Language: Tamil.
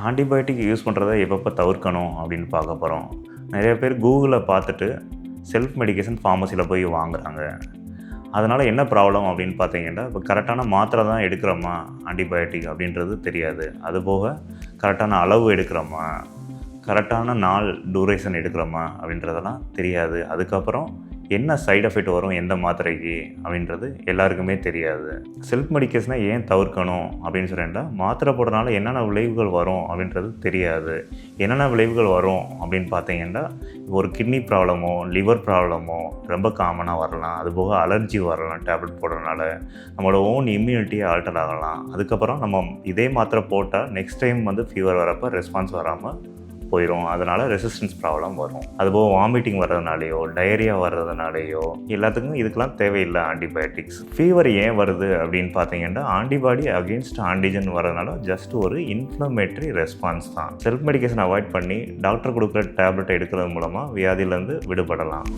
ஆன்டிபயோட்டிக் யூஸ் பண்ணுறத எப்பப்போ தவிர்க்கணும் அப்படின்னு பார்க்க போகிறோம். நிறைய பேர் கூகுளில் பார்த்துட்டு செல்ஃப் மெடிகேஷன் ஃபார்மசியில் போய் வாங்குறாங்க. அதனால் என்ன ப்ராப்ளம் அப்படின்னு பார்த்தீங்கன்னா, இப்போ கரெக்டான மாத்திரை தான் எடுக்கிறோமா ஆன்டிபயோட்டிக் அப்படின்றது தெரியாது. அதுபோக கரெக்டான அளவு எடுக்கிறோமா, கரெக்டான நாள் டூரேஷன் எடுக்கிறோமா அப்படின்றதெல்லாம் தெரியாது. அதுக்கப்புறம் என்ன சைடு எஃபெக்ட் வரும் எந்த மாத்திரைக்கு அப்படின்றது எல்லாருக்குமே தெரியாது. செல்ஃப் மெடிக்கேஷனை ஏன் தவிர்க்கணும் அப்படின்னு சொல்லிட்டா, மாத்திரை போடுறதுனால என்னென்ன விளைவுகள் வரும் அப்படின்றது தெரியாது. என்னென்ன விளைவுகள் வரும் அப்படின்னு பார்த்தீங்கன்னா, ஒரு கிட்னி ப்ராப்ளமோ லிவர் ப்ராப்ளமோ ரொம்ப காமனாக வரலாம். அதுபோக அலர்ஜி வரலாம். டேப்லெட் போடுறதுனால நம்மளோட ஓன் இம்யூனிட்டியை ஆல்டர் ஆகலாம். அதுக்கப்புறம் நம்ம இதே மாத்திரை போட்டால் நெக்ஸ்ட் டைம் ஃபீவர் வரப்போ ரெஸ்பான்ஸ் வராமல் போயிடும். அதனால் ரெசிஸ்டன்ஸ் ப்ராப்ளம் வரும். அதுபோக வாமிட்டிங் வர்றதுனாலையோ டயரியா வர்றதுனாலையோ எல்லாத்துக்கும் இதுக்கெல்லாம் தேவையில்லை ஆன்டிபயோட்டிக்ஸ். ஃபீவர் ஏன் வருது அப்படின்னு பார்த்தீங்கன்னா, ஆன்டிபாடி அகெயின்ஸ்ட் ஆன்டிஜன் வரதுனால ஜஸ்ட் ஒரு இன்ஃப்ளமேட்டரி ரெஸ்பான்ஸ் தான். செல்ஃப் மெடிகேஷன் அவாய்ட் பண்ணி டாக்டர் கொடுக்குற டேப்லெட் எடுக்கிறது மூலமாக வியாதியிலேருந்து விடுபடலாம்.